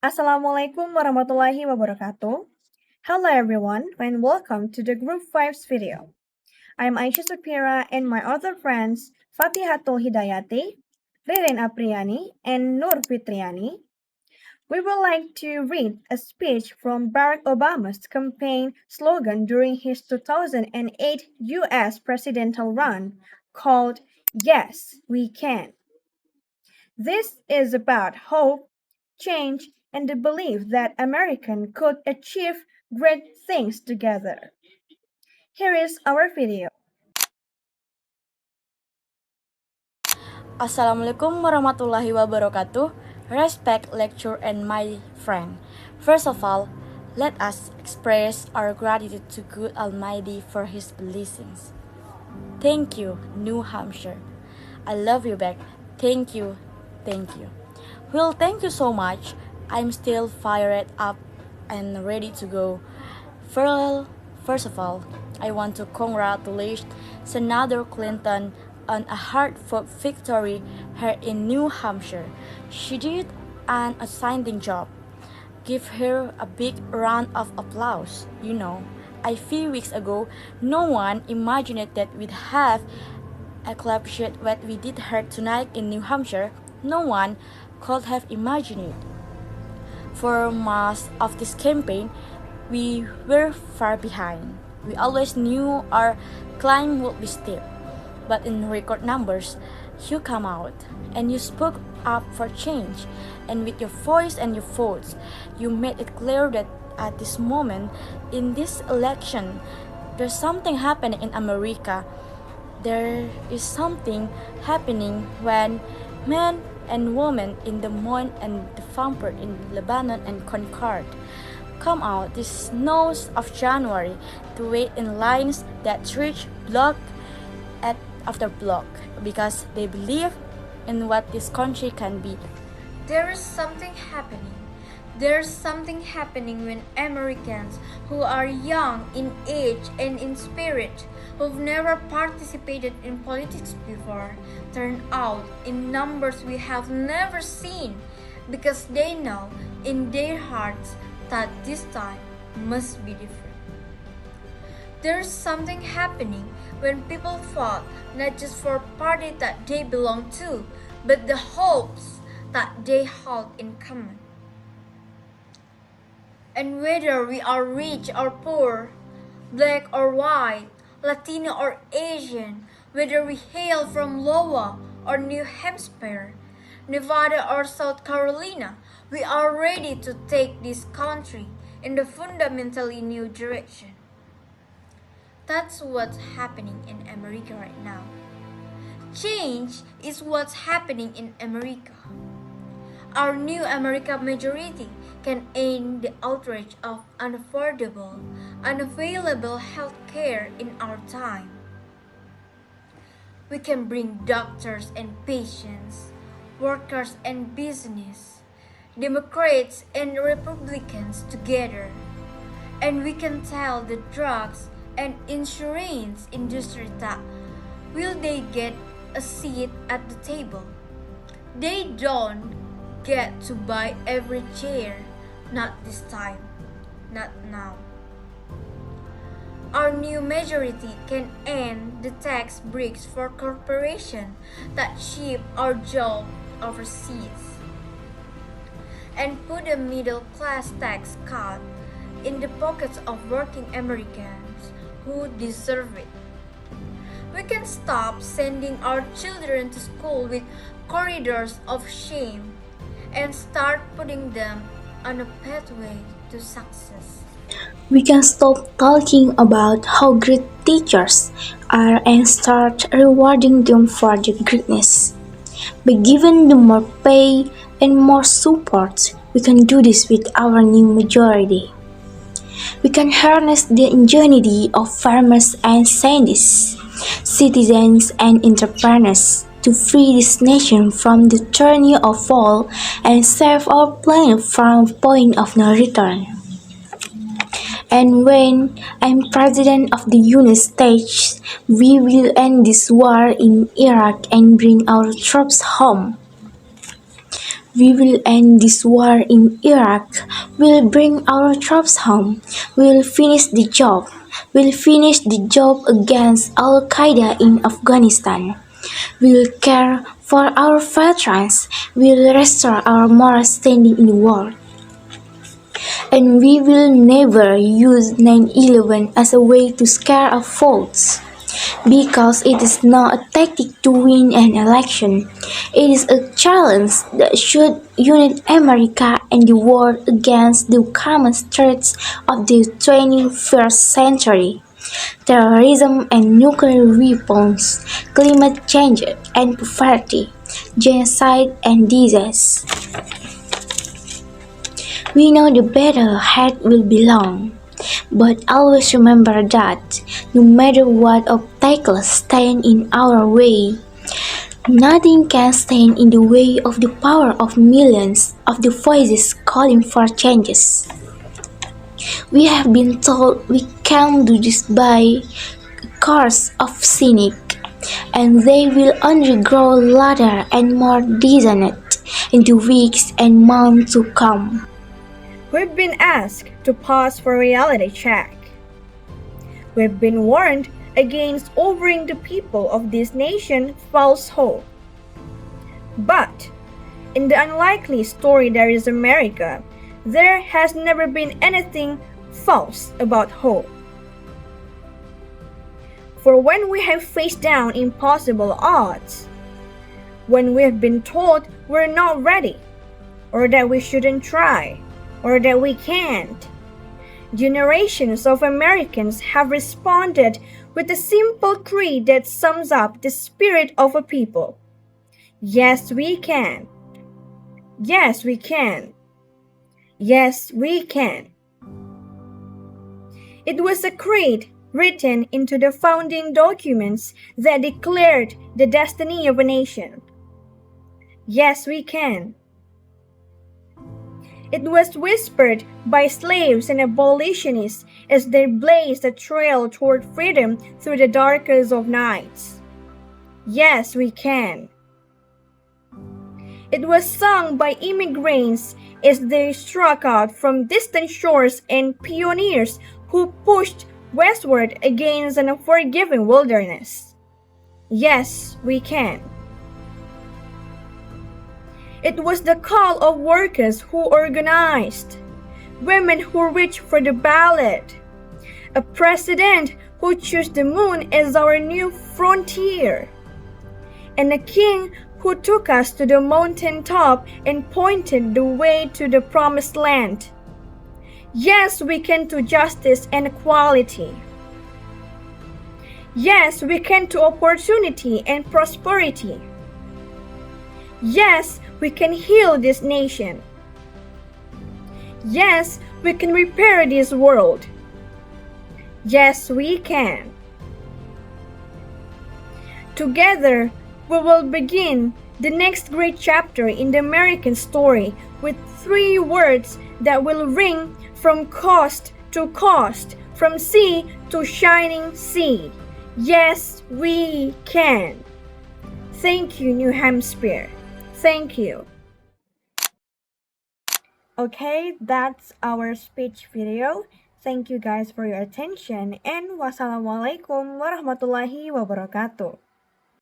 Assalamualaikum warahmatullahi wabarakatuh. Hello everyone and welcome to the Group 5's video. I'm Aisha Supira and my other friends Fatihatul Hidayati, Ririn Apriani, and Nur Fitriani. We would like to read a speech from Barack Obama's campaign slogan during his 2008 US presidential run called Yes, We Can. This is about hope, change, and the belief that Americans could achieve great things together. Here is our video. Assalamualaikum warahmatullahi wabarakatuh. Respect, lecture, and my friend. First of all, let us express our gratitude to God Almighty for His blessings. Thank you, New Hampshire. I love you back. Thank you, thank you. Well, thank you so much. I'm still fired up and ready to go. First of all, I want to congratulate Senator Clinton on a hard-fought victory here in New Hampshire. She did an outstanding job. Give her a big round of applause. A few weeks ago, no one imagined that we'd have accomplished what we did here tonight in New Hampshire. No one could have imagined it. For most of this campaign, we were far behind. We always knew our climb would be steep, but in record numbers, you come out and you spoke up for change, and with your voice and your votes, you made it clear that at this moment in this election, there's something happening in America. There is something happening when men and women in Des Moines and the Vancouver in Lebanon and Concord come out this snows of January to wait in lines that reach block after block because they believe in what this country can be. There is something happening. There's something happening when Americans who are young in age and in spirit, who've never participated in politics before, turn out in numbers we have never seen because they know in their hearts that this time must be different. There's something happening when people fought not just for a party that they belong to, but the hopes that they hold in common. And whether we are rich or poor, black or white, Latino or Asian, whether we hail from Iowa or New Hampshire, Nevada or South Carolina, we are ready to take this country in the fundamentally new direction. That's what's happening in America right now. Change is what's happening in America. Our new America majority can end the outrage of unaffordable, unavailable health care in our time. We can bring doctors and patients, workers and business, Democrats and Republicans together, and we can tell the drugs and insurance industry that will they get a seat at the table. They don't get to buy every chair, not this time, not now. Our new majority can end the tax breaks for corporations that ship our jobs overseas and put a middle class tax cut in the pockets of working Americans who deserve it. We can stop sending our children to school with corridors of shame and start putting them on a pathway to success. We can stop talking about how great teachers are and start rewarding them for their greatness. By giving them more pay and more support, we can do this with our new majority. We can harness the ingenuity of farmers and scientists, citizens and entrepreneurs to free this nation from the tyranny of war and save our planet from a point of no return. And when I'm President of the United States, we will end this war in Iraq and bring our troops home. We will end this war in Iraq. We'll bring our troops home. We'll finish the job. We'll finish the job against Al Qaeda in Afghanistan. We'll care for our veterans. We'll restore our moral standing in the world. And we will never use 9/11 as a way to scare off votes. Because it is not a tactic to win an election. It is a challenge that should unite America and the world against the common threats of the 21st century: terrorism and nuclear weapons, climate change and poverty, genocide and disease. We know the battle ahead will be long, but always remember that, no matter what obstacles stand in our way, nothing can stand in the way of the power of millions of the voices calling for changes. We have been told we can't do this by a course of cynic, and they will only grow louder and more dissonant in the weeks and months to come. We've been asked to pause for reality check. We've been warned against offering the people of this nation false hope. But, in the unlikely story that is America, there has never been anything false about hope. For when we have faced down impossible odds, when we have been told we're not ready, or that we shouldn't try, or that we can't, generations of Americans have responded with a simple creed that sums up the spirit of a people. Yes, we can. Yes, we can. Yes, we can. It was a creed written into the founding documents that declared the destiny of a nation. Yes, we can. It was whispered by slaves and abolitionists as they blazed a trail toward freedom through the darkest of nights. Yes, we can. It was sung by immigrants as they struck out from distant shores and pioneers who pushed westward against an unforgiving wilderness. Yes, we can. It was the call of workers who organized, women who reached for the ballot, a president who chose the moon as our new frontier, and a king who took us to the mountain top and pointed the way to the promised land. Yes, we can to justice and equality. Yes, we can to opportunity and prosperity. Yes, we can heal this nation. Yes, we can repair this world. Yes, we can. Together, we will begin the next great chapter in the American story with 3 words that will ring from coast to coast, from sea to shining sea. Yes, we can. Thank you, New Hampshire. Thank you. Okay, that's our speech video. Thank you guys for your attention and wassalamualaikum warahmatullahi wabarakatuh.